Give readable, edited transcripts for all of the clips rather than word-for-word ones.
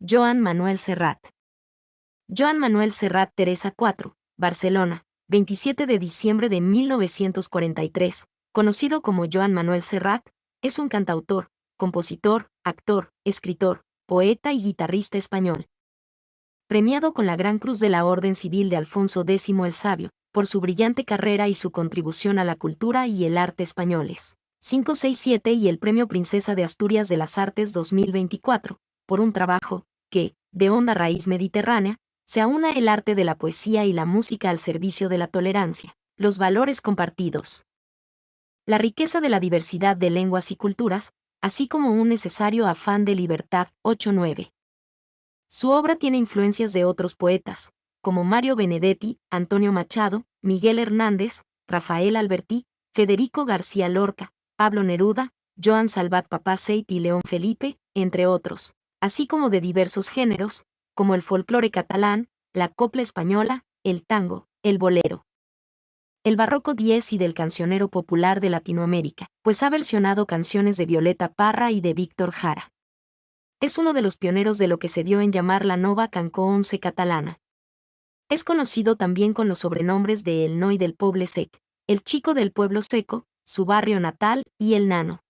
Joan Manuel Serrat. Joan Manuel Serrat Teresa 4, Barcelona, 27 de diciembre de 1943, conocido como Joan Manuel Serrat, es un cantautor, compositor, actor, escritor, poeta y guitarrista español. Premiado con la Gran Cruz de la Orden Civil de Alfonso X el Sabio, por su brillante carrera y su contribución a la cultura y el arte españoles. 567 y el Premio Princesa de Asturias de las Artes 2024, por un trabajo que, de honda raíz mediterránea, se aúna el arte de la poesía y la música al servicio de la tolerancia, los valores compartidos, la riqueza de la diversidad de lenguas y culturas, así como un necesario afán de libertad. 8-9. Su obra tiene influencias de otros poetas, como Mario Benedetti, Antonio Machado, Miguel Hernández, Rafael Alberti, Federico García Lorca, Pablo Neruda, Joan Salvat Papasseit y León Felipe, entre otros, así como de diversos géneros, como el folclore catalán, la copla española, el tango, el bolero, el barroco diez y del cancionero popular de Latinoamérica, pues ha versionado canciones de Violeta Parra y de Víctor Jara. Es uno de los pioneros de lo que se dio en llamar la Nova Cançó catalana. Es conocido también con los sobrenombres de El Noi del Poble Sec, El Chico del Pueblo Seco, su barrio natal y El Nano.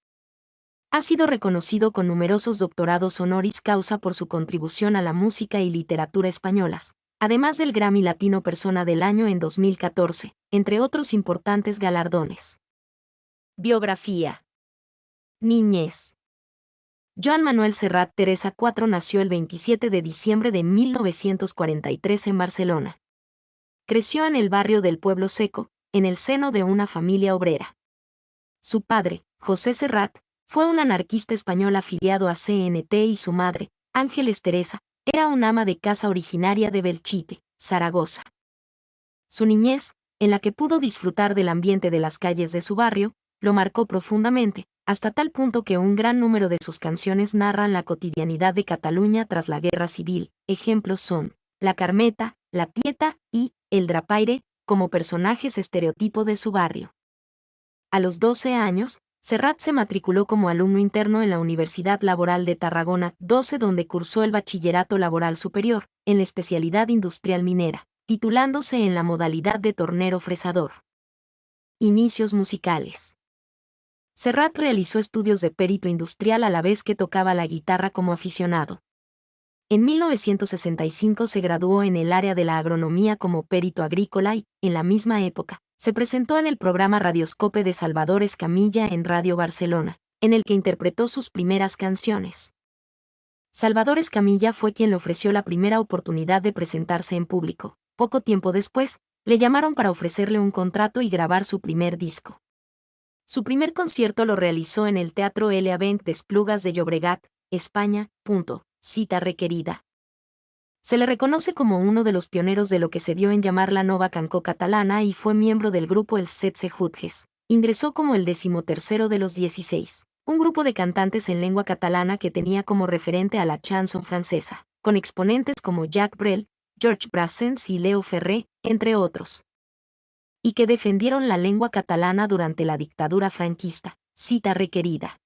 Ha sido reconocido con numerosos doctorados honoris causa por su contribución a la música y literatura españolas, además del Grammy Latino Persona del Año en 2014, entre otros importantes galardones. Biografía. Niñez. Joan Manuel Serrat Teresa 4 nació el 27 de diciembre de 1943 en Barcelona. Creció en el barrio del Pueblo Seco, en el seno de una familia obrera. Su padre, José Serrat, fue un anarquista español afiliado a CNT y su madre, Ángeles Teresa, era una ama de casa originaria de Belchite, Zaragoza. Su niñez, en la que pudo disfrutar del ambiente de las calles de su barrio, lo marcó profundamente, hasta tal punto que un gran número de sus canciones narran la cotidianidad de Cataluña tras la Guerra Civil. Ejemplos son La Carmeta, La Tieta y El Drapaire, como personajes estereotipo de su barrio. A los 12 años, Serrat se matriculó como alumno interno en la Universidad Laboral de Tarragona 12, donde cursó el Bachillerato Laboral Superior, en la especialidad industrial minera, titulándose en la modalidad de tornero fresador. Inicios musicales. Serrat realizó estudios de perito industrial a la vez que tocaba la guitarra como aficionado. En 1965 se graduó en el área de la agronomía como perito agrícola y, en la misma época, se presentó en el programa Radioscope de Salvador Escamilla en Radio Barcelona, en el que interpretó sus primeras canciones. Salvador Escamilla fue quien le ofreció la primera oportunidad de presentarse en público. Poco tiempo después, le llamaron para ofrecerle un contrato y grabar su primer disco. Su primer concierto lo realizó en el Teatro L.A. d'Esplugas de Llobregat, España. Cita requerida. Se le reconoce como uno de los pioneros de lo que se dio en llamar la Nova Cançó catalana y fue miembro del grupo Els 16 Jutges. Ingresó como el 13º de los 16, un grupo de cantantes en lengua catalana que tenía como referente a la chanson francesa, con exponentes como Jacques Brel, Georges Brassens y Leo Ferré, entre otros, y que defendieron la lengua catalana durante la dictadura franquista. Cita requerida.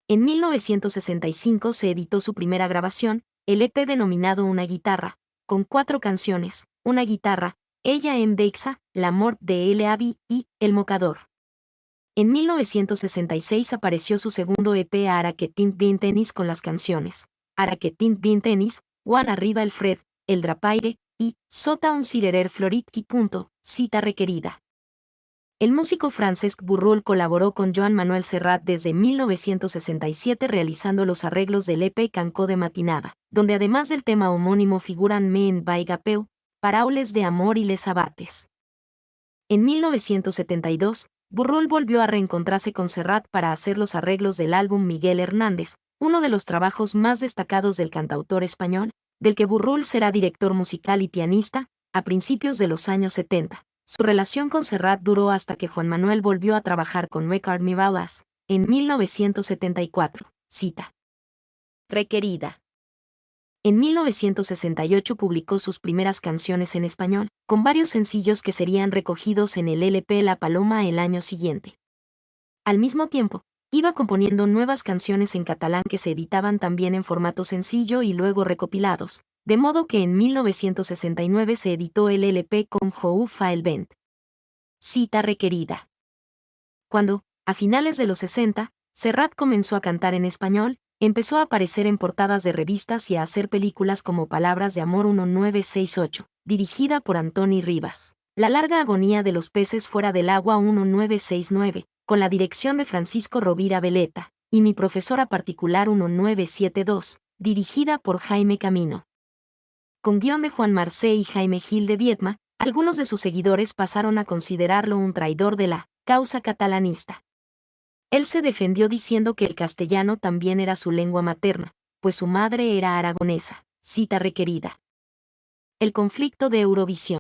En 1965 se editó su primera grabación, el EP denominado Una guitarra, con 4 canciones, Una guitarra, Ella em deixa, La mort de L.A.B. y El mocador. En 1966 apareció su segundo EP Ara que tinc 20 anys con las canciones Ara que tinc 20 anys, Quan arriba el fred, El Drapaire y Sota un cirerer florit. Cita requerida. El músico Francesc Burrul colaboró con Joan Manuel Serrat desde 1967 realizando los arreglos del EP Cançó de matinada, donde además del tema homónimo figuran Me en vaig a peu, Paraules de amor y Les abates. En 1972, Burrul volvió a reencontrarse con Serrat para hacer los arreglos del álbum Miguel Hernández, uno de los trabajos más destacados del cantautor español, del que Burrul será director musical y pianista, a principios de los años 70. Su relación con Serrat duró hasta que Juan Manuel volvió a trabajar con Ricard Miralles, en 1974. Cita requerida. En 1968 publicó sus primeras canciones en español, con varios sencillos que serían recogidos en el LP La Paloma el año siguiente. Al mismo tiempo, Iba componiendo nuevas canciones en catalán que se editaban también en formato sencillo y luego recopilados, de modo que en 1969 se editó el LP con Jou fa el vent. Cita requerida. Cuando, a finales de los 60, Serrat comenzó a cantar en español, empezó a aparecer en portadas de revistas y a hacer películas como Palabras de Amor 1968, dirigida por Antoni Rivas. La larga agonía de los peces fuera del agua 1969, con la dirección de Francisco Rovira Veleta, y Mi profesora particular 1972, dirigida por Jaime Camino. Con guión de Juan Marcé y Jaime Gil de Viedma, algunos de sus seguidores pasaron a considerarlo un traidor de la causa catalanista. Él se defendió diciendo que el castellano también era su lengua materna, pues su madre era aragonesa. Cita requerida. El conflicto de Eurovisión.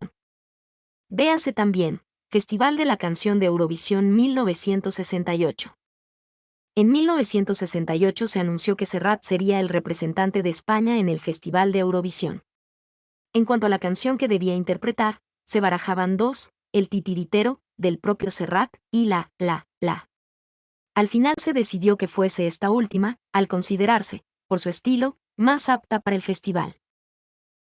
Véase también, Festival de la Canción de Eurovisión 1968. En 1968 se anunció que Serrat sería el representante de España en el Festival de Eurovisión. En cuanto a la canción que debía interpretar, se barajaban dos, El titiritero, del propio Serrat, y la. Al final se decidió que fuese esta última, al considerarse, por su estilo, más apta para el festival.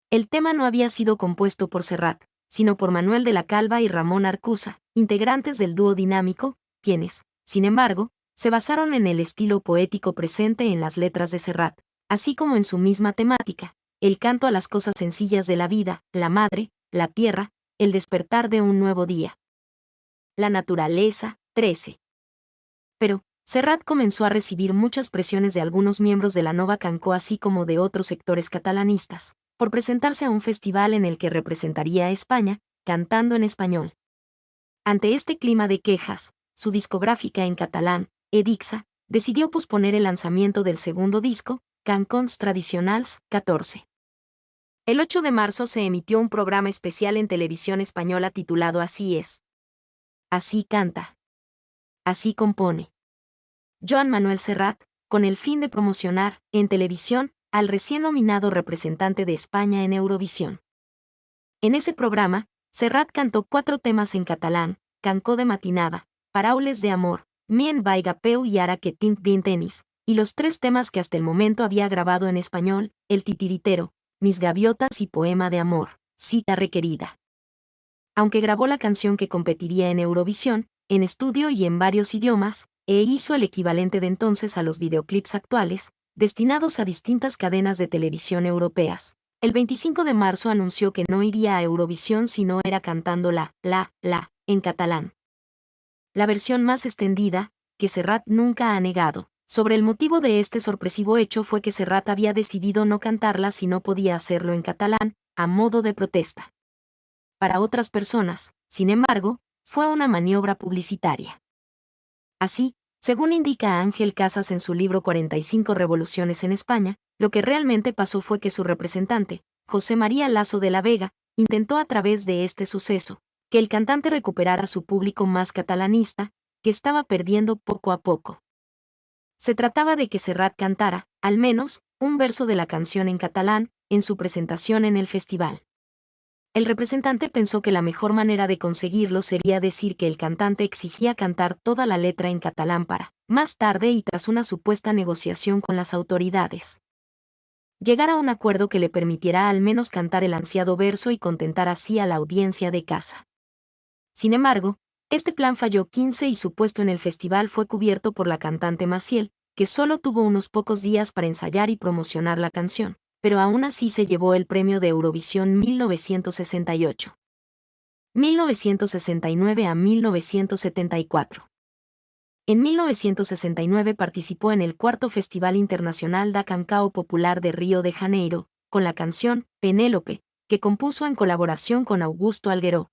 El tema no había sido compuesto por Serrat, sino por Manuel de la Calva y Ramón Arcusa, integrantes del dúo dinámico, quienes, sin embargo, se basaron en el estilo poético presente en las letras de Serrat, así como en su misma temática, el canto a las cosas sencillas de la vida, la madre, la tierra, el despertar de un nuevo día. La naturaleza, 13. Pero, Serrat comenzó a recibir muchas presiones de algunos miembros de la Nova Cancó así como de otros sectores catalanistas, por presentarse a un festival en el que representaría a España, cantando en español. Ante este clima de quejas, su discográfica en catalán, Edixa, decidió posponer el lanzamiento del segundo disco, Cancons Tradicionals, 14. El 8 de marzo se emitió un programa especial en televisión española titulado Así es. Así canta. Así compone. Joan Manuel Serrat, con el fin de promocionar, en televisión, al recién nominado representante de España en Eurovisión. En ese programa, Serrat cantó 4 temas en catalán, Cancó de matinada, Paraules de amor, Mien vaigapeu y Ara que tinc bien tenis, y los 3 temas que hasta el momento había grabado en español, El titiritero, Mis gaviotas y Poema de amor, cita requerida. Aunque grabó la canción que competiría en Eurovisión, en estudio y en varios idiomas, e hizo el equivalente de entonces a los videoclips actuales, destinados a distintas cadenas de televisión europeas. El 25 de marzo anunció que no iría a Eurovisión si no era cantando la, en catalán. La versión más extendida, que Serrat nunca ha negado, sobre el motivo de este sorpresivo hecho fue que Serrat había decidido no cantarla si no podía hacerlo en catalán, a modo de protesta. Para otras personas, sin embargo, fue una maniobra publicitaria. Así, según indica Ángel Casas en su libro 45 Revoluciones en España, lo que realmente pasó fue que su representante, José María Lasso de la Vega, intentó a través de este suceso, que el cantante recuperara su público más catalanista, que estaba perdiendo poco a poco. Se trataba de que Serrat cantara, al menos, un verso de la canción en catalán, en su presentación en el festival. El representante pensó que la mejor manera de conseguirlo sería decir que el cantante exigía cantar toda la letra en catalán para, más tarde y tras una supuesta negociación con las autoridades, llegar a un acuerdo que le permitiera al menos cantar el ansiado verso y contentar así a la audiencia de casa. Sin embargo, este plan falló 15 y su puesto en el festival fue cubierto por la cantante Maciel, que solo tuvo unos pocos días para ensayar y promocionar la canción, pero aún así se llevó el premio de Eurovisión 1968. 1969 a 1974. En 1969 participó en el 4º Festival Internacional da Cacao Popular de Río de Janeiro, con la canción Penélope, que compuso en colaboración con Augusto Algueró.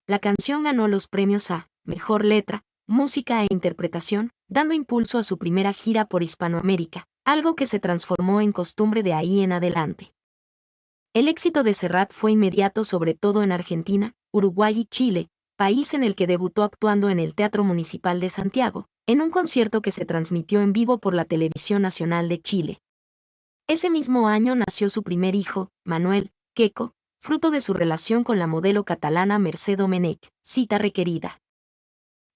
La canción ganó los premios a Mejor Letra, Música e Interpretación, dando impulso a su primera gira por Hispanoamérica, algo que se transformó en costumbre de ahí en adelante. El éxito de Serrat fue inmediato sobre todo en Argentina, Uruguay y Chile, país en el que debutó actuando en el Teatro Municipal de Santiago, en un concierto que se transmitió en vivo por la Televisión Nacional de Chile. Ese mismo año nació su primer hijo, Manuel, Queco, fruto de su relación con la modelo catalana Mercè Domènech, cita requerida.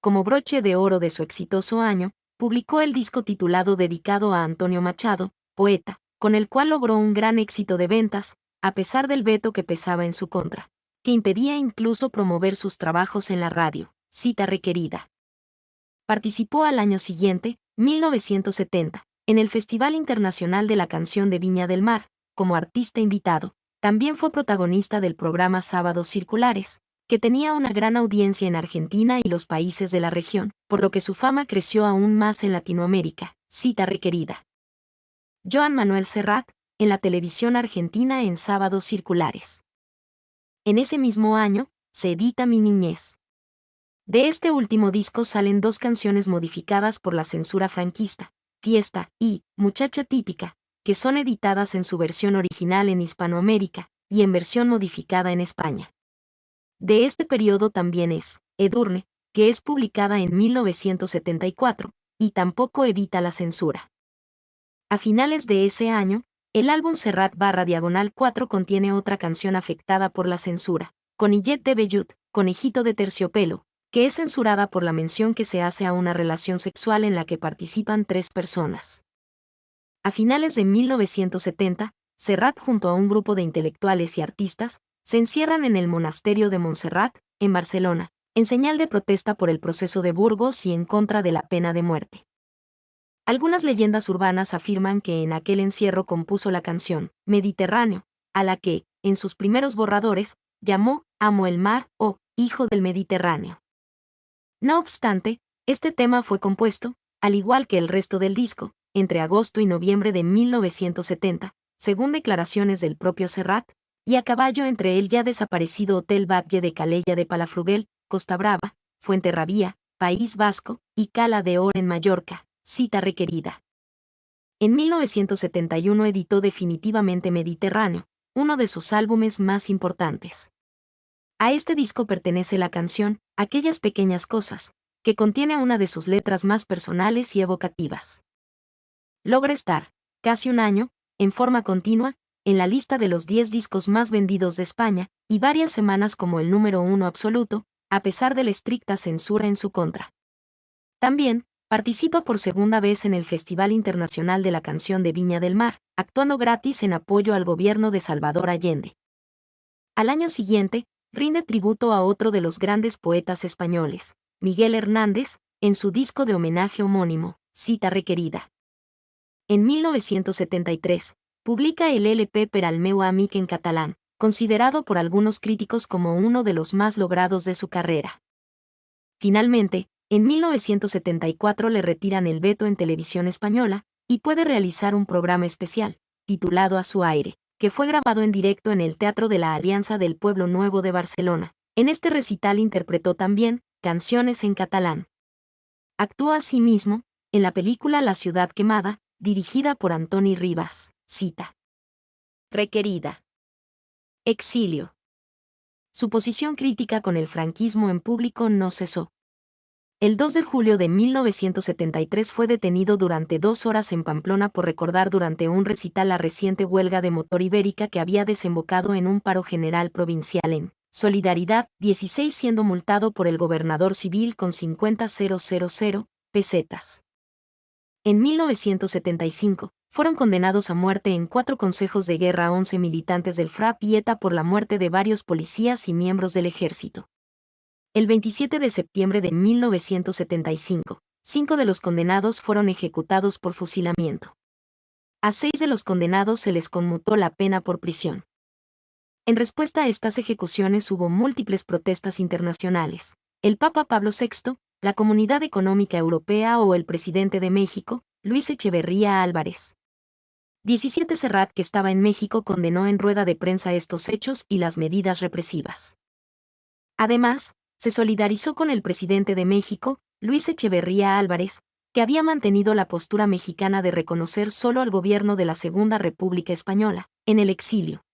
Como broche de oro de su exitoso año, publicó el disco titulado dedicado a Antonio Machado, poeta, con el cual logró un gran éxito de ventas, a pesar del veto que pesaba en su contra, que impedía incluso promover sus trabajos en la radio, cita requerida. Participó al año siguiente, 1970, en el Festival Internacional de la Canción de Viña del Mar, como artista invitado. También fue protagonista del programa Sábados Circulares, que tenía una gran audiencia en Argentina y los países de la región, por lo que su fama creció aún más en Latinoamérica, cita requerida. Joan Manuel Serrat, en la televisión argentina en Sábados Circulares. En ese mismo año, se edita Mi Niñez. De este último disco salen 2 canciones modificadas por la censura franquista, Fiesta y Muchacha Típica, que son editadas en su versión original en Hispanoamérica y en versión modificada en España. De este periodo también es Edurne, que es publicada en 1974, y tampoco evita la censura. A finales de ese año, el álbum Serrat/4 contiene otra canción afectada por la censura, Conillet de Vellut, Conejito de Terciopelo, que es censurada por la mención que se hace a una relación sexual en la que participan 3 personas. A finales de 1970, Serrat junto a un grupo de intelectuales y artistas, se encierran en el monasterio de Montserrat, en Barcelona, en señal de protesta por el proceso de Burgos y en contra de la pena de muerte. Algunas leyendas urbanas afirman que en aquel encierro compuso la canción Mediterráneo, a la que, en sus primeros borradores, llamó Amo el mar o Hijo del Mediterráneo. No obstante, este tema fue compuesto, al igual que el resto del disco, entre agosto y noviembre de 1970, según declaraciones del propio Serrat, y a caballo entre el ya desaparecido Hotel Batlle de Calella de Palafrugell, Costa Brava, Fuenterrabía, País Vasco, y Cala de Or en Mallorca, cita requerida. En 1971 editó definitivamente Mediterráneo, uno de sus álbumes más importantes. A este disco pertenece la canción Aquellas pequeñas cosas, que contiene una de sus letras más personales y evocativas. Logra estar, casi un año, en forma continua, en la lista de los 10 discos más vendidos de España, y varias semanas como el número 1 absoluto, a pesar de la estricta censura en su contra. También, participa por segunda vez en el Festival Internacional de la Canción de Viña del Mar, actuando gratis en apoyo al gobierno de Salvador Allende. Al año siguiente, rinde tributo a otro de los grandes poetas españoles, Miguel Hernández, en su disco de homenaje homónimo, cita requerida. En 1973, publica el LP Per al meu amic en catalán, considerado por algunos críticos como uno de los más logrados de su carrera. Finalmente, en 1974 le retiran el veto en televisión española, y puede realizar un programa especial, titulado A su aire, que fue grabado en directo en el Teatro de la Alianza del Pueblo Nuevo de Barcelona. En este recital interpretó también canciones en catalán. Actuó asimismo en la película La ciudad quemada, dirigida por Antoni Rivas, cita requerida. Exilio. Su posición crítica con el franquismo en público no cesó. El 2 de julio de 1973 fue detenido durante 2 horas en Pamplona por recordar durante un recital la reciente huelga de motor ibérica que había desembocado en un paro general provincial en Solidaridad 16, siendo multado por el gobernador civil con 50.000 pesetas. En 1975, fueron condenados a muerte en 4 consejos de guerra 11 militantes del FRAP y ETA por la muerte de varios policías y miembros del ejército. El 27 de septiembre de 1975, 5 de los condenados fueron ejecutados por fusilamiento. A 6 de los condenados se les conmutó la pena por prisión. En respuesta a estas ejecuciones hubo múltiples protestas internacionales. El Papa Pablo VI, la Comunidad Económica Europea o el presidente de México, Luis Echeverría Álvarez. 17 Serrat, que estaba en México, condenó en rueda de prensa estos hechos y las medidas represivas. Además, se solidarizó con el presidente de México, Luis Echeverría Álvarez, que había mantenido la postura mexicana de reconocer solo al gobierno de la Segunda República Española, en el exilio.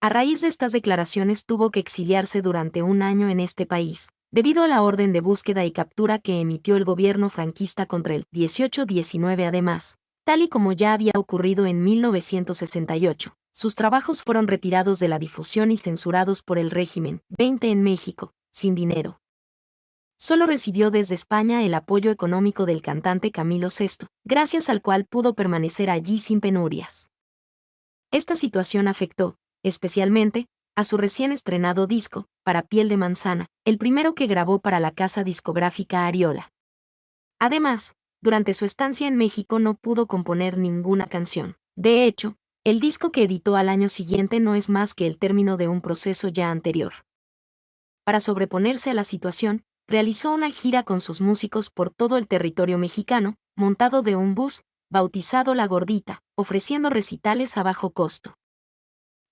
A raíz de estas declaraciones tuvo que exiliarse durante un año en este país, debido a la orden de búsqueda y captura que emitió el gobierno franquista contra él. 18-19. Además, tal y como ya había ocurrido en 1968, sus trabajos fueron retirados de la difusión y censurados por el régimen. 20 en México, sin dinero. solo recibió desde España el apoyo económico del cantante Camilo Sesto, gracias al cual pudo permanecer allí sin penurias. Esta situación afectó, especialmente, a su recién estrenado disco, Para piel de manzana, el primero que grabó para la casa discográfica Ariola. Además, durante su estancia en México no pudo componer ninguna canción. De hecho, el disco que editó al año siguiente no es más que el término de un proceso ya anterior. Para sobreponerse a la situación, realizó una gira con sus músicos por todo el territorio mexicano, montado de un bus, bautizado La Gordita, ofreciendo recitales a bajo costo.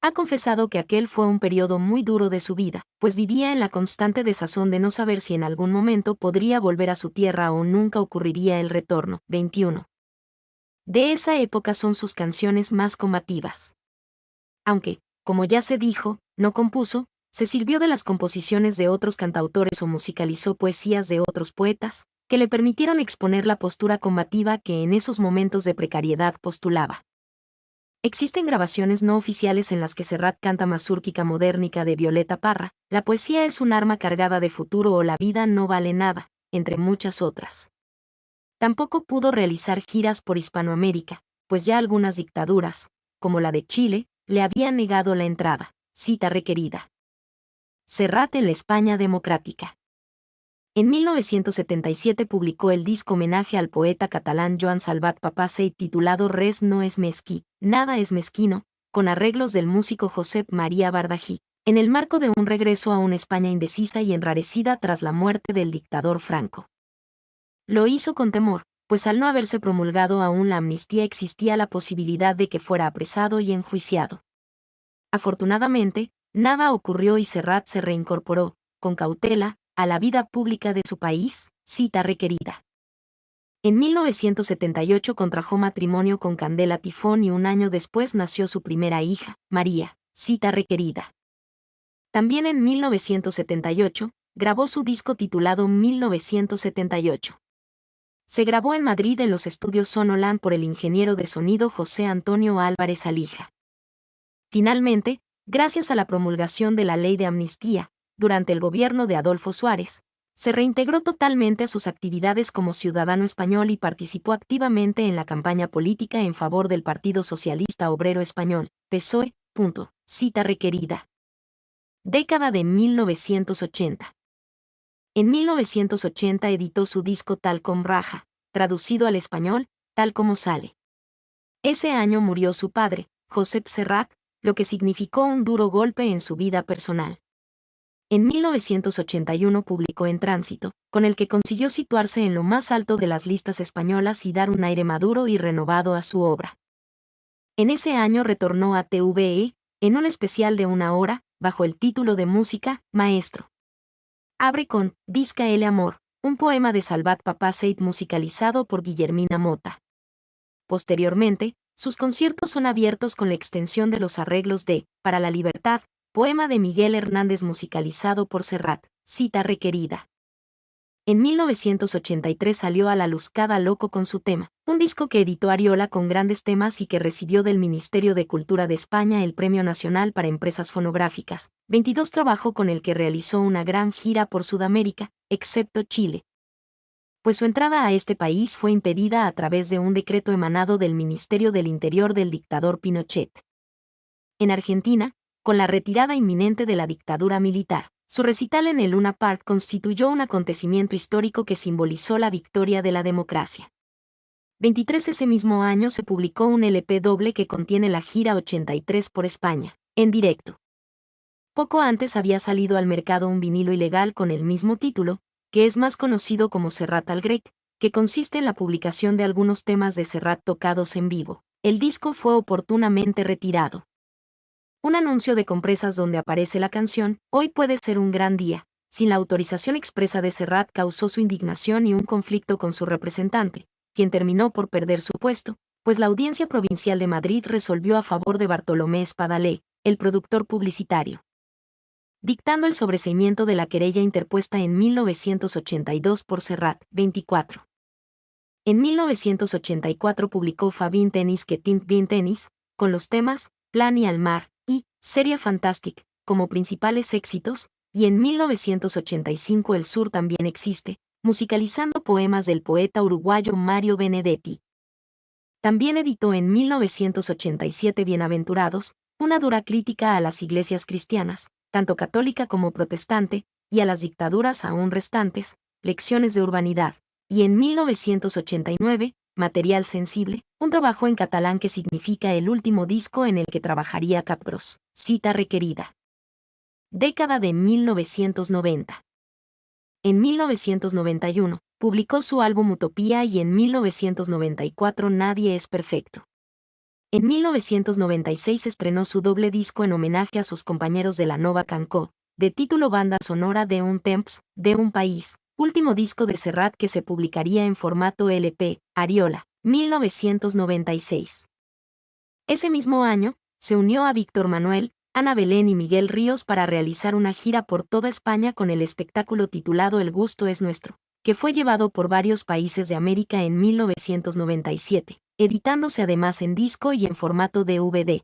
Ha confesado que aquel fue un periodo muy duro de su vida, pues vivía en la constante desazón de no saber si en algún momento podría volver a su tierra o nunca ocurriría el retorno. 21. De esa época son sus canciones más combativas. Aunque, como ya se dijo, no compuso, se sirvió de las composiciones de otros cantautores o musicalizó poesías de otros poetas, que le permitieron exponer la postura combativa que en esos momentos de precariedad postulaba. Existen grabaciones no oficiales en las que Serrat canta Mazúrquica Modérnica de Violeta Parra, La poesía es un arma cargada de futuro o La vida no vale nada, entre muchas otras. Tampoco pudo realizar giras por Hispanoamérica, pues ya algunas dictaduras, como la de Chile, le habían negado la entrada, cita requerida. Serrat en la España democrática. En 1977 publicó el disco homenaje al poeta catalán Joan Salvat Papasseit titulado Res no es mezquí, nada es mezquino, con arreglos del músico Josep María Bardají, en el marco de un regreso a una España indecisa y enrarecida tras la muerte del dictador Franco. Lo hizo con temor, pues al no haberse promulgado aún la amnistía existía la posibilidad de que fuera apresado y enjuiciado. Afortunadamente, nada ocurrió y Serrat se reincorporó, con cautela, a la vida pública de su país, cita requerida. En 1978 contrajo matrimonio con Candela Tifón y un año después nació su primera hija, María, cita requerida. También en 1978, grabó su disco titulado 1978. Se grabó en Madrid en los estudios Sonoland por el ingeniero de sonido José Antonio Álvarez Alija. Finalmente, gracias a la promulgación de la Ley de Amnistía, durante el gobierno de Adolfo Suárez, se reintegró totalmente a sus actividades como ciudadano español y participó activamente en la campaña política en favor del Partido Socialista Obrero Español, PSOE. Cita requerida. Década de 1980. En 1980 editó su disco Tal com Raja, traducido al español, Tal como sale. Ese año murió su padre, Josep Serrat, lo que significó un duro golpe en su vida personal. En 1981 publicó En Tránsito, con el que consiguió situarse en lo más alto de las listas españolas y dar un aire maduro y renovado a su obra. En ese año retornó a TVE, en un especial de 1 hora, bajo el título de Música, Maestro. Abre con Disca el amor, un poema de Salvat Papasseit musicalizado por Guillermina Mota. Posteriormente, sus conciertos son abiertos con la extensión de los arreglos de Para la Libertad, poema de Miguel Hernández musicalizado por Serrat, cita requerida. En 1983 salió a la luz Cada Loco con su tema, un disco que editó Ariola con grandes temas y que recibió del Ministerio de Cultura de España el Premio Nacional para Empresas Fonográficas. 22 trabajo con el que realizó una gran gira por Sudamérica, excepto Chile, pues su entrada a este país fue impedida a través de un decreto emanado del Ministerio del Interior del dictador Pinochet. En Argentina, con la retirada inminente de la dictadura militar, su recital en el Luna Park constituyó un acontecimiento histórico que simbolizó la victoria de la democracia. 23 ese mismo año se publicó un LP doble que contiene la gira 83 por España, en directo. Poco antes había salido al mercado un vinilo ilegal con el mismo título, que es más conocido como Serrat al Grec, que consiste en la publicación de algunos temas de Serrat tocados en vivo. El disco fue oportunamente retirado. Un anuncio de compresas donde aparece la canción Hoy puede ser un gran día, sin la autorización expresa de Serrat causó su indignación y un conflicto con su representante, quien terminó por perder su puesto, pues la Audiencia Provincial de Madrid resolvió a favor de Bartolomé Espadalé, el productor publicitario, dictando el sobreseimiento de la querella interpuesta en 1982 por Serrat. 24. En 1984 publicó Fabin Tenis que Tint Bin Tenis, con los temas Plan y al mar y Seria Fantastic como principales éxitos, y en 1985 El Sur también existe, musicalizando poemas del poeta uruguayo Mario Benedetti. También editó en 1987 Bienaventurados, una dura crítica a las iglesias cristianas, tanto católica como protestante, y a las dictaduras aún restantes, Lecciones de Urbanidad, y en 1989, Material Sensible, un trabajo en catalán que significa el último disco en el que trabajaría Capgros, cita requerida. Década de 1990. En 1991, publicó su álbum Utopía y en 1994 Nadie es perfecto. En 1996 estrenó su doble disco en homenaje a sus compañeros de la Nova Cancó, de título Banda sonora de un temps, de un país, último disco de Serrat que se publicaría en formato LP, Ariola, 1996. Ese mismo año, se unió a Víctor Manuel, Ana Belén y Miguel Ríos para realizar una gira por toda España con el espectáculo titulado El gusto es nuestro, que fue llevado por varios países de América en 1997, editándose además en disco y en formato DVD.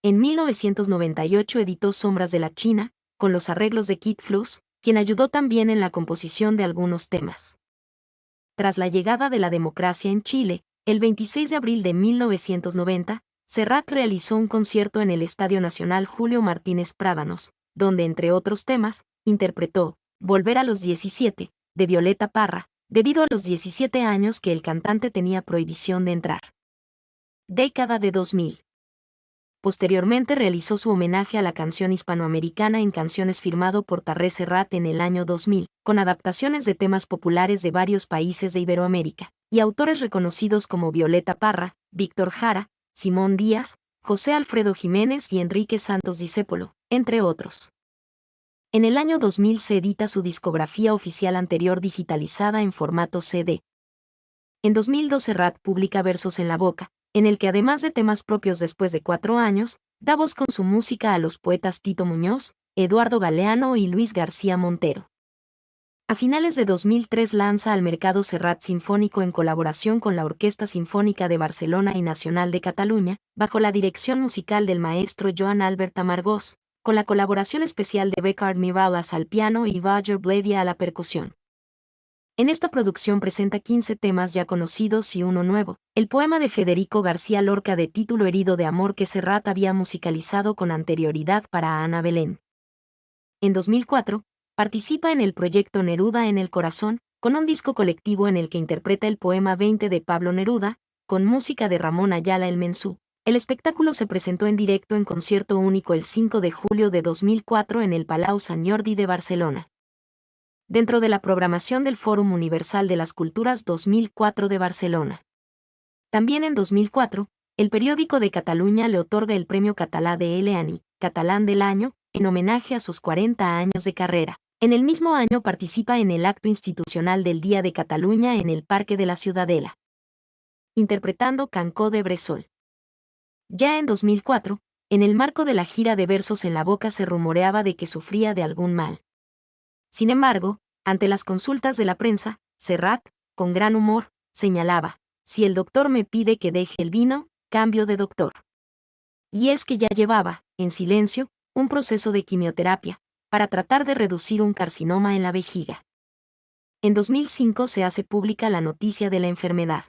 En 1998 editó Sombras de la China, con los arreglos de Kid Flux, quien ayudó también en la composición de algunos temas. Tras la llegada de la democracia en Chile, el 26 de abril de 1990, Serrat realizó un concierto en el Estadio Nacional Julio Martínez Prádanos, donde entre otros temas, interpretó Volver a los 17, de Violeta Parra, debido a los 17 años que el cantante tenía prohibición de entrar. Década de 2000. Posteriormente realizó su homenaje a la canción hispanoamericana en Canciones firmado por Tarré Serrat en el año 2000, con adaptaciones de temas populares de varios países de Iberoamérica, y autores reconocidos como Violeta Parra, Víctor Jara, Simón Díaz, José Alfredo Jiménez y Enrique Santos Discépolo, entre otros. En el año 2000 se edita su discografía oficial anterior digitalizada en formato CD. En 2002 Serrat publica Versos en la Boca, en el que además de temas propios después de 4 años, da voz con su música a los poetas Tito Muñoz, Eduardo Galeano y Luis García Montero. A finales de 2003 lanza al mercado Serrat Sinfónico en colaboración con la Orquesta Sinfónica de Barcelona y Nacional de Cataluña, bajo la dirección musical del maestro Joan Albert Amargós, con la colaboración especial de Becard Miralles al piano y Roger Blavia a la percusión. En esta producción presenta 15 temas ya conocidos y uno nuevo, el poema de Federico García Lorca de título Herido de amor que Serrat había musicalizado con anterioridad para Ana Belén. En 2004, participa en el proyecto Neruda en el Corazón, con un disco colectivo en el que interpreta el poema 20 de Pablo Neruda, con música de Ramón Ayala el Mensú. El espectáculo se presentó en directo en concierto único el 5 de julio de 2004 en el Palau Sant Jordi de Barcelona. Dentro de la programación del Fòrum Universal de las Culturas 2004 de Barcelona. También en 2004, el periódico de Cataluña le otorga el Premio Català de l'Any, Catalán del Año, en homenaje a sus 40 años de carrera. En el mismo año participa en el acto institucional del Día de Cataluña en el Parque de la Ciudadela, interpretando Cancó de Bressol. Ya en 2004, en el marco de la gira de Versos en la Boca se rumoreaba de que sufría de algún mal. Sin embargo, ante las consultas de la prensa, Serrat, con gran humor, señalaba, si el doctor me pide que deje el vino, cambio de doctor. Y es que ya llevaba, en silencio, un proceso de quimioterapia, para tratar de reducir un carcinoma en la vejiga. En 2005 se hace pública la noticia de la enfermedad.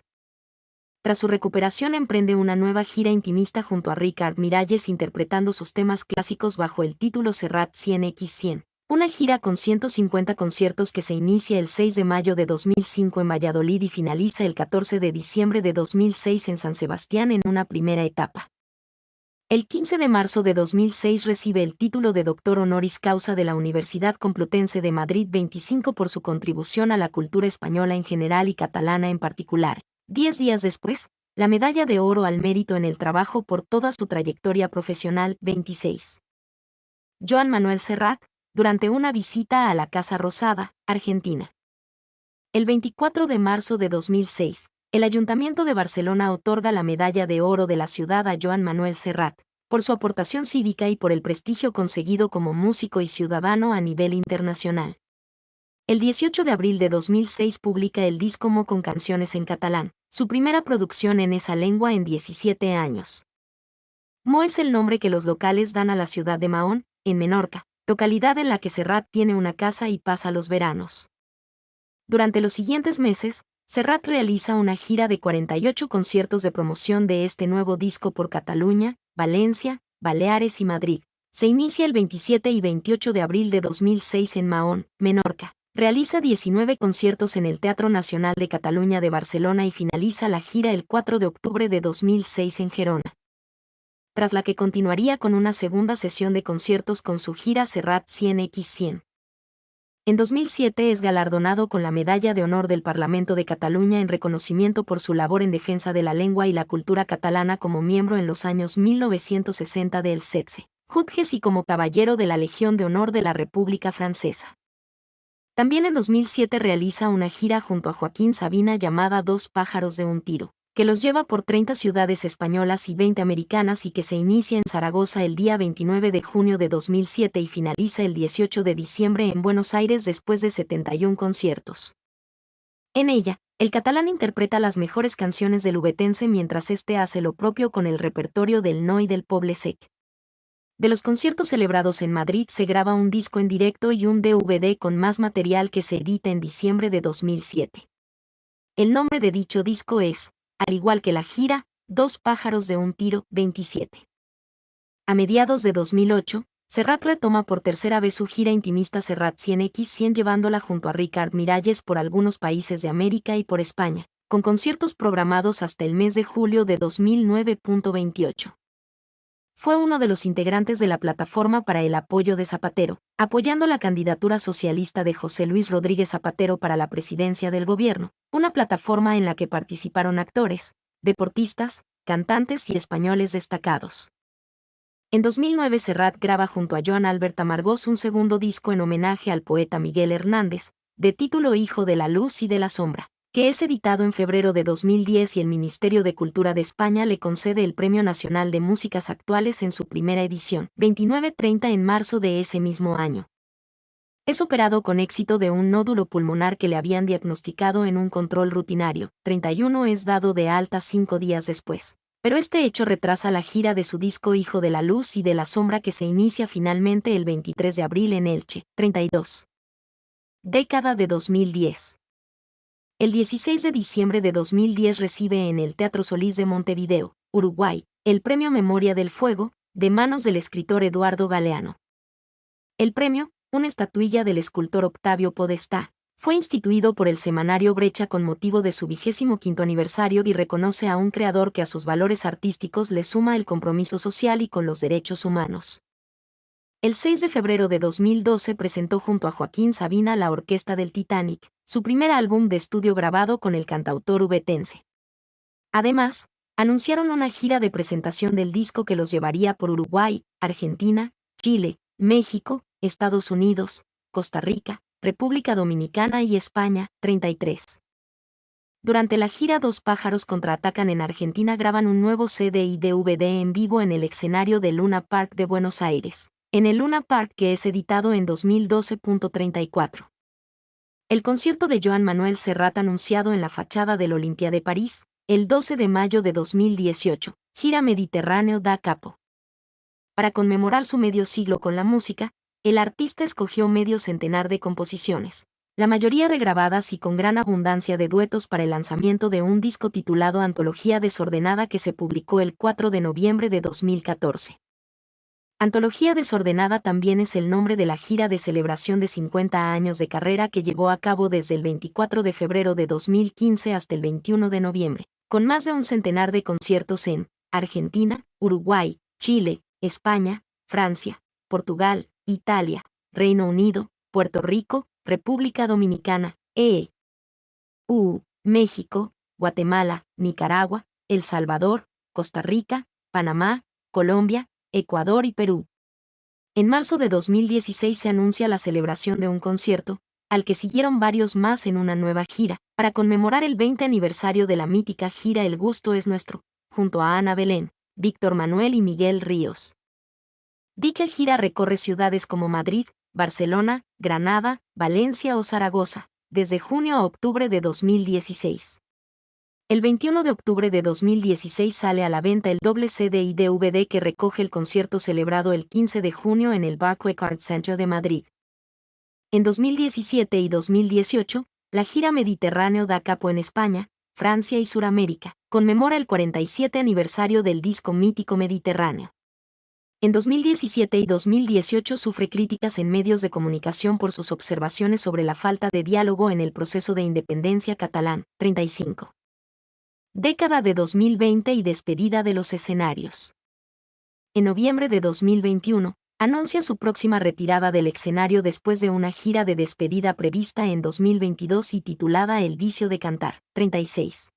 Tras su recuperación emprende una nueva gira intimista junto a Ricard Miralles interpretando sus temas clásicos bajo el título Serrat 100x100, una gira con 150 conciertos que se inicia el 6 de mayo de 2005 en Valladolid y finaliza el 14 de diciembre de 2006 en San Sebastián en una primera etapa. El 15 de marzo de 2006 recibe el título de doctor honoris causa de la Universidad Complutense de Madrid 25 por su contribución a la cultura española en general y catalana en particular. 10 días después, la medalla de oro al mérito en el trabajo por toda su trayectoria profesional 26. Joan Manuel Serrat, durante una visita a la Casa Rosada, Argentina. El 24 de marzo de 2006, el Ayuntamiento de Barcelona otorga la Medalla de Oro de la Ciudad a Joan Manuel Serrat, por su aportación cívica y por el prestigio conseguido como músico y ciudadano a nivel internacional. El 18 de abril de 2006 publica el disco Mo con canciones en catalán, su primera producción en esa lengua en 17 años. Mo es el nombre que los locales dan a la ciudad de Mahón, en Menorca, localidad en la que Serrat tiene una casa y pasa los veranos. Durante los siguientes meses, Serrat realiza una gira de 48 conciertos de promoción de este nuevo disco por Cataluña, Valencia, Baleares y Madrid. Se inicia el 27 y 28 de abril de 2006 en Mahón, Menorca. Realiza 19 conciertos en el Teatro Nacional de Cataluña de Barcelona y finaliza la gira el 4 de octubre de 2006 en Gerona, tras la que continuaría con una segunda sesión de conciertos con su gira Serrat 100x100. En 2007 es galardonado con la Medalla de Honor del Parlamento de Cataluña en reconocimiento por su labor en defensa de la lengua y la cultura catalana como miembro en los años 1960 del CETSE, Jutges y como Caballero de la Legión de Honor de la República Francesa. También en 2007 realiza una gira junto a Joaquín Sabina llamada Dos pájaros de un tiro, que los lleva por 30 ciudades españolas y 20 americanas y que se inicia en Zaragoza el día 29 de junio de 2007 y finaliza el 18 de diciembre en Buenos Aires después de 71 conciertos. En ella, el catalán interpreta las mejores canciones del ubetense mientras este hace lo propio con el repertorio del No y del Poble Sec. De los conciertos celebrados en Madrid se graba un disco en directo y un DVD con más material que se edita en diciembre de 2007. El nombre de dicho disco es, al igual que la gira, Dos pájaros de un tiro, 27. A mediados de 2008, Serrat retoma por tercera vez su gira intimista Serrat 100x100 llevándola junto a Ricard Miralles por algunos países de América y por España, con conciertos programados hasta el mes de julio de 2009.28. Fue uno de los integrantes de la Plataforma para el Apoyo de Zapatero, apoyando la candidatura socialista de José Luis Rodríguez Zapatero para la presidencia del gobierno, una plataforma en la que participaron actores, deportistas, cantantes y españoles destacados. En 2009 Serrat graba junto a Joan Albert Amargós un segundo disco en homenaje al poeta Miguel Hernández, de título Hijo de la Luz y de la Sombra, que es editado en febrero de 2010 y el Ministerio de Cultura de España le concede el Premio Nacional de Músicas Actuales en su primera edición, 29-30 en marzo de ese mismo año. Es operado con éxito de un nódulo pulmonar que le habían diagnosticado en un control rutinario, 31 es dado de alta 5 días después. Pero este hecho retrasa la gira de su disco Hijo de la Luz y de la Sombra que se inicia finalmente el 23 de abril en Elche, 32. Década de 2010. El 16 de diciembre de 2010 recibe en el Teatro Solís de Montevideo, Uruguay, el Premio Memoria del Fuego, de manos del escritor Eduardo Galeano. El premio, una estatuilla del escultor Octavio Podestá, fue instituido por el semanario Brecha con motivo de su 25º aniversario y reconoce a un creador que a sus valores artísticos le suma el compromiso social y con los derechos humanos. El 6 de febrero de 2012 presentó junto a Joaquín Sabina la Orquesta del Titanic, su primer álbum de estudio grabado con el cantautor ubetense. Además, anunciaron una gira de presentación del disco que los llevaría por Uruguay, Argentina, Chile, México, Estados Unidos, Costa Rica, República Dominicana y España, 33. Durante la gira Dos pájaros contraatacan en Argentina graban un nuevo CD y DVD en vivo en el escenario del Luna Park de Buenos Aires, en el Luna Park que es editado en 2012.34. El concierto de Joan Manuel Serrat anunciado en la fachada del Olympia de París, el 12 de mayo de 2018, gira Mediterráneo da Capo. Para conmemorar su medio siglo con la música, el artista escogió medio centenar de composiciones, la mayoría regrabadas y con gran abundancia de duetos para el lanzamiento de un disco titulado Antología Desordenada que se publicó el 4 de noviembre de 2014. Antología Desordenada también es el nombre de la gira de celebración de 50 años de carrera que llevó a cabo desde el 24 de febrero de 2015 hasta el 21 de noviembre, con más de un centenar de conciertos en Argentina, Uruguay, Chile, España, Francia, Portugal, Italia, Reino Unido, Puerto Rico, República Dominicana, México, Guatemala, Nicaragua, El Salvador, Costa Rica, Panamá, Colombia, Ecuador y Perú. En marzo de 2016 se anuncia la celebración de un concierto, al que siguieron varios más en una nueva gira, para conmemorar el 20 aniversario de la mítica gira El Gusto es Nuestro, junto a Ana Belén, Víctor Manuel y Miguel Ríos. Dicha gira recorre ciudades como Madrid, Barcelona, Granada, Valencia o Zaragoza, desde junio a octubre de 2016. El 21 de octubre de 2016 sale a la venta el doble CD y DVD que recoge el concierto celebrado el 15 de junio en el Barclaycard Art Center de Madrid. En 2017 y 2018, la gira Mediterráneo da capo en España, Francia y Suramérica, conmemora el 47 aniversario del disco mítico Mediterráneo. En 2017 y 2018 sufre críticas en medios de comunicación por sus observaciones sobre la falta de diálogo en el proceso de independencia catalán. 35. Década de 2020 y despedida de los escenarios. En noviembre de 2021, anuncia su próxima retirada del escenario después de una gira de despedida prevista en 2022 y titulada El vicio de cantar. 36.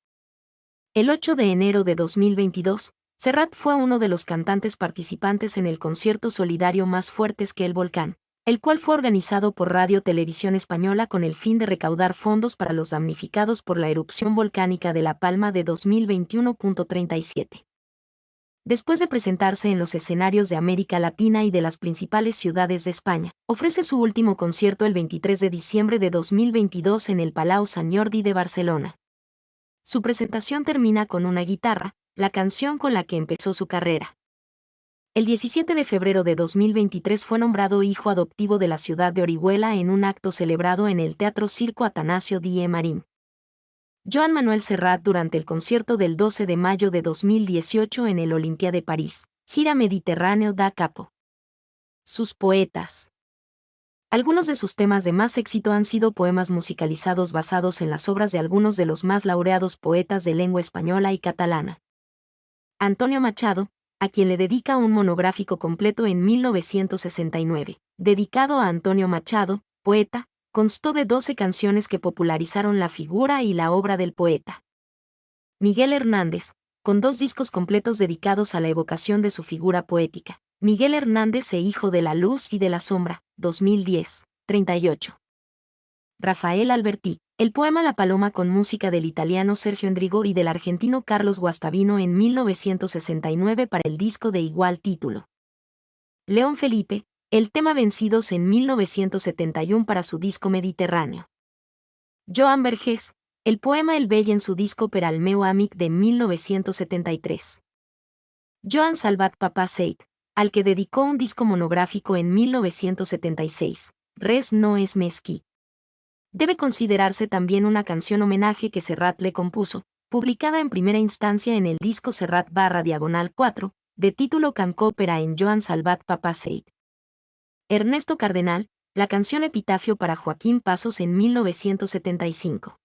El 8 de enero de 2022, Serrat fue uno de los cantantes participantes en el concierto solidario Más Fuertes que el Volcán, el cual fue organizado por Radio Televisión Española con el fin de recaudar fondos para los damnificados por la erupción volcánica de La Palma de 2021.37. Después de presentarse en los escenarios de América Latina y de las principales ciudades de España, ofrece su último concierto el 23 de diciembre de 2022 en el Palau Sant Jordi de Barcelona. Su presentación termina con una guitarra, la canción con la que empezó su carrera. El 17 de febrero de 2023 fue nombrado hijo adoptivo de la ciudad de Orihuela en un acto celebrado en el Teatro Circo Atanasio Die Marín. Joan Manuel Serrat durante el concierto del 12 de mayo de 2018 en el Olympia de París, gira Mediterráneo da capo. Sus poetas. Algunos de sus temas de más éxito han sido poemas musicalizados basados en las obras de algunos de los más laureados poetas de lengua española y catalana. Antonio Machado, a quien le dedica un monográfico completo en 1969, dedicado a Antonio Machado, poeta, constó de 12 canciones que popularizaron la figura y la obra del poeta. Miguel Hernández, con 2 discos completos dedicados a la evocación de su figura poética. Miguel Hernández e Hijo de la Luz y de la Sombra, 2010, 38. Rafael Alberti, el poema La Paloma con música del italiano Sergio Endrigo y del argentino Carlos Guastavino en 1969 para el disco de igual título. León Felipe, el tema Vencidos en 1971 para su disco Mediterráneo. Joan Vergés, el poema El Vell en su disco Per al meu amic de 1973. Joan Salvat Papasseit, al que dedicó un disco monográfico en 1976, Res no es mesquí. Debe considerarse también una canción homenaje que Serrat le compuso, publicada en primera instancia en el disco Serrat/4, de título Cancópera en Joan Salvat Papasseit. Ernesto Cardenal, la canción Epitafio para Joaquín Pasos en 1975.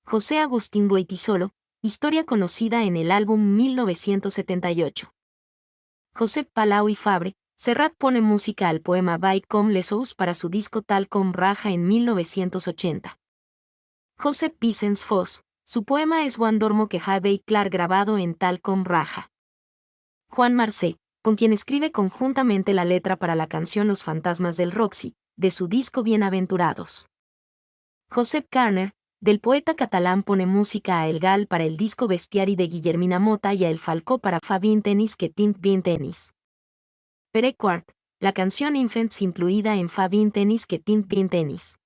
José Agustín Goytisolo, historia conocida en el álbum 1978. Josep Palau i Fabre, Serrat pone música al poema Vai com les ous para su disco Tal com Raja en 1980. Josep Vicens Fos, su poema es Juan Dormo que Havei Clar grabado en Tal com Raja. Juan Marcé, con quien escribe conjuntamente la letra para la canción Los Fantasmas del Roxy, de su disco Bienaventurados. Josep Carner, del poeta catalán pone música a El Gal para el disco Bestiari de Guillermina Mota y a El Falcó para Fa 20 tenis que tinc 20 tenis. Pere Quart, la canción Infants incluida en Fa 20 tenis que tinc 20 tenis.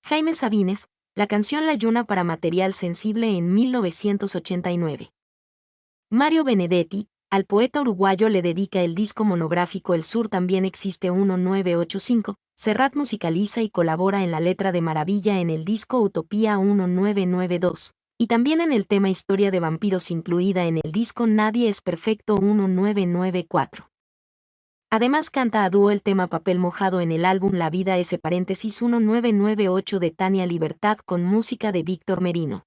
Jaime Sabines, la canción La Lluna para Material Sensible en 1989. Mario Benedetti, al poeta uruguayo le dedica el disco monográfico El Sur también existe 1985, Serrat musicaliza y colabora en la letra de Maravilla en el disco Utopía 1992, y también en el tema Historia de Vampiros incluida en el disco Nadie es Perfecto 1994. Además canta a dúo el tema Papel Mojado en el álbum La Vida S. 1998 de Tania Libertad con música de Víctor Merino.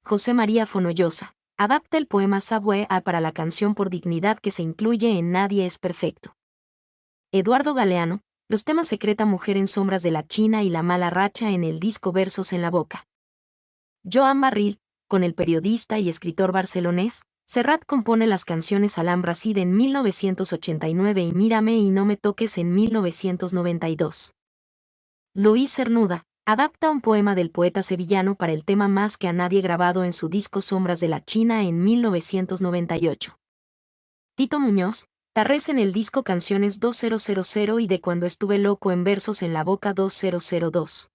José María Fonollosa adapta el poema Subway A para la canción Por Dignidad que se incluye en Nadie es Perfecto. Eduardo Galeano, los temas Secreta Mujer en Sombras de la China y La Mala Racha en el disco Versos en la Boca. Joan Barril, con el periodista y escritor barcelonés, Serrat compone las canciones Alhambra Cid en 1989 y Mírame y No me toques en 1992. Luis Cernuda adapta un poema del poeta sevillano para el tema Más que a nadie grabado en su disco Sombras de la China en 1998. Tito Muñoz, Tarrés en el disco Canciones 2000 y de Cuando estuve loco en Versos en la Boca 2002.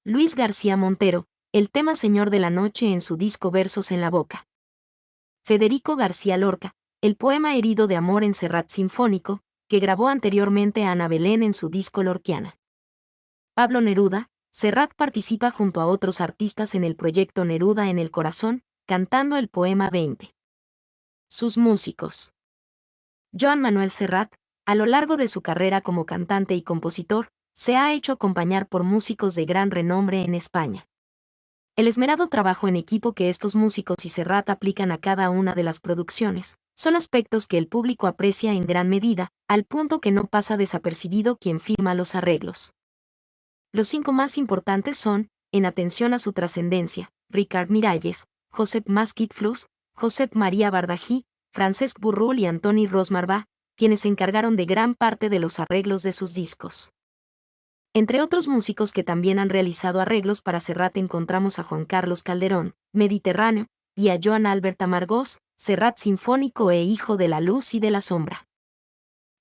Luis García Montero, el tema Señor de la Noche en su disco Versos en la Boca. Federico García Lorca, el poema Herido de Amor en Serrat Sinfónico, que grabó anteriormente a Ana Belén en su disco Lorquiana. Pablo Neruda, Serrat participa junto a otros artistas en el proyecto Neruda en el Corazón, cantando el poema 20. Sus músicos. Joan Manuel Serrat, a lo largo de su carrera como cantante y compositor, se ha hecho acompañar por músicos de gran renombre en España. El esmerado trabajo en equipo que estos músicos y Serrat aplican a cada una de las producciones, son aspectos que el público aprecia en gran medida, al punto que no pasa desapercibido quien firma los arreglos. Los 5 más importantes son, en atención a su trascendencia, Ricard Miralles, Josep Masquit-Flus, Josep María Bardají, Francesc Burrul y Antoni Rosmarbà, quienes se encargaron de gran parte de los arreglos de sus discos. Entre otros músicos que también han realizado arreglos para Serrat encontramos a Juan Carlos Calderón, Mediterráneo, y a Joan Albert Amargós, Serrat Sinfónico e Hijo de la Luz y de la Sombra.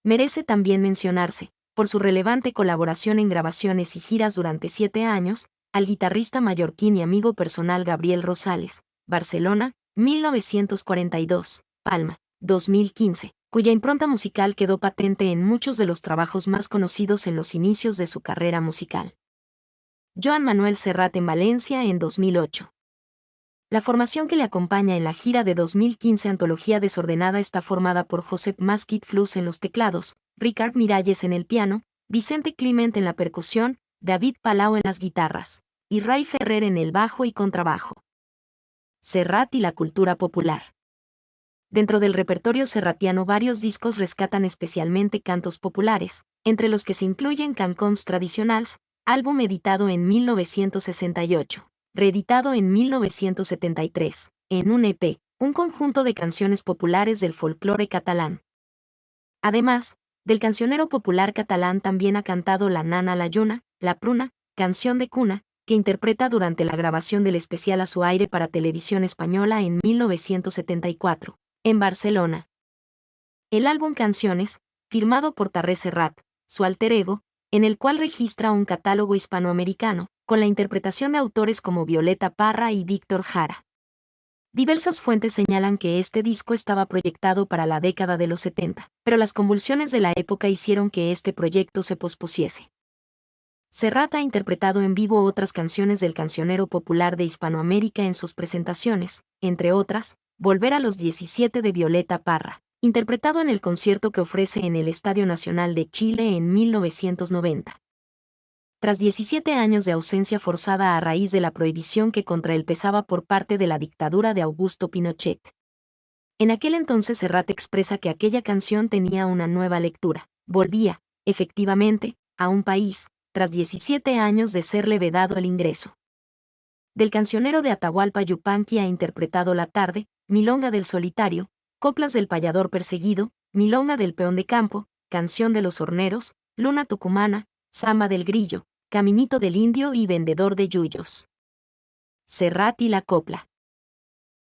Merece también mencionarse, por su relevante colaboración en grabaciones y giras durante 7 años, al guitarrista mallorquín y amigo personal Gabriel Rosales, Barcelona, 1942, Palma, 2015, cuya impronta musical quedó patente en muchos de los trabajos más conocidos en los inicios de su carrera musical. Joan Manuel Serrat en Valencia en 2008. La formación que le acompaña en la gira de 2015 Antología Desordenada está formada por Josep Masquit-Flus en los teclados, Ricard Miralles en el piano, Vicente Climent en la percusión, David Palau en las guitarras, y Ray Ferrer en el bajo y contrabajo. Serrat y la cultura popular. Dentro del repertorio serratiano varios discos rescatan especialmente cantos populares, entre los que se incluyen Cancons Tradicionals, álbum editado en 1968, reeditado en 1973, en un EP, un conjunto de canciones populares del folclore catalán. Además, del cancionero popular catalán también ha cantado La Nana la Lluna, La Pruna, canción de cuna, que interpreta durante la grabación del especial A su aire para Televisión Española en 1974. En Barcelona. El álbum Canciones, firmado por Tarré Serrat, su alter ego, en el cual registra un catálogo hispanoamericano, con la interpretación de autores como Violeta Parra y Víctor Jara. Diversas fuentes señalan que este disco estaba proyectado para la década de los 70, pero las convulsiones de la época hicieron que este proyecto se pospusiese. Serrat ha interpretado en vivo otras canciones del cancionero popular de Hispanoamérica en sus presentaciones, entre otras, Volver a los 17 de Violeta Parra, interpretado en el concierto que ofrece en el Estadio Nacional de Chile en 1990. Tras 17 años de ausencia forzada a raíz de la prohibición que contra él pesaba por parte de la dictadura de Augusto Pinochet. En aquel entonces Serrat expresa que aquella canción tenía una nueva lectura, volvía, efectivamente, a un país, tras 17 años de serle vedado el ingreso. Del cancionero de Atahualpa Yupanqui ha interpretado La Tarde, Milonga del Solitario, Coplas del Payador Perseguido, Milonga del Peón de Campo, Canción de los Horneros, Luna Tucumana, Samba del Grillo, Caminito del Indio y Vendedor de Yuyos. Serrat y la copla.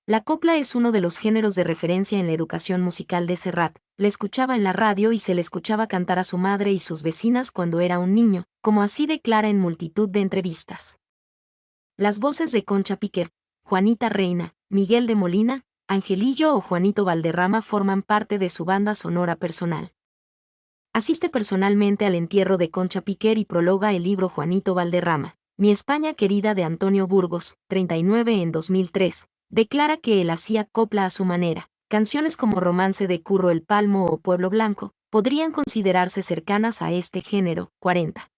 La copla es uno de los géneros de referencia en la educación musical de Serrat. Le escuchaba en la radio y se le escuchaba cantar a su madre y sus vecinas cuando era un niño, como así declara en multitud de entrevistas. Las voces de Concha Piquer, Juanita Reina, Miguel de Molina, Angelillo o Juanito Valderrama forman parte de su banda sonora personal. Asiste personalmente al entierro de Concha Piquer y prologa el libro Juanito Valderrama, Mi España querida de Antonio Burgos, 39 en 2003, declara que él hacía copla a su manera. Canciones como Romance de Curro el Palmo o Pueblo Blanco podrían considerarse cercanas a este género. 40.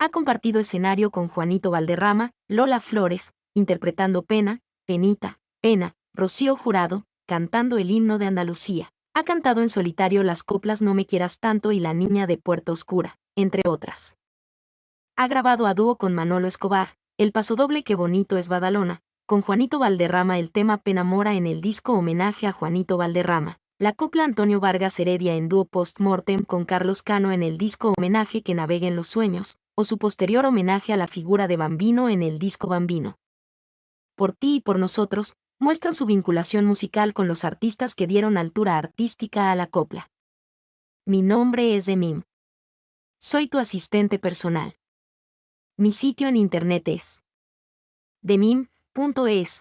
Ha compartido escenario con Juanito Valderrama, Lola Flores, interpretando Pena, Penita, Pena, Rocío Jurado, cantando el himno de Andalucía. Ha cantado en solitario las coplas No me quieras tanto y La niña de Puerta Oscura, entre otras. Ha grabado a dúo con Manolo Escobar, el pasodoble Qué bonito es Badalona, con Juanito Valderrama el tema Pena Mora en el disco Homenaje a Juanito Valderrama, la copla Antonio Vargas Heredia en dúo Post-Mortem con Carlos Cano en el disco Homenaje que navega en los sueños, o su posterior homenaje a la figura de Bambino en el disco Bambino. Por ti y por nosotros, muestran su vinculación musical con los artistas que dieron altura artística a la copla. Mi nombre es Emim. Soy tu asistente personal. Mi sitio en internet es de mim.es.tl.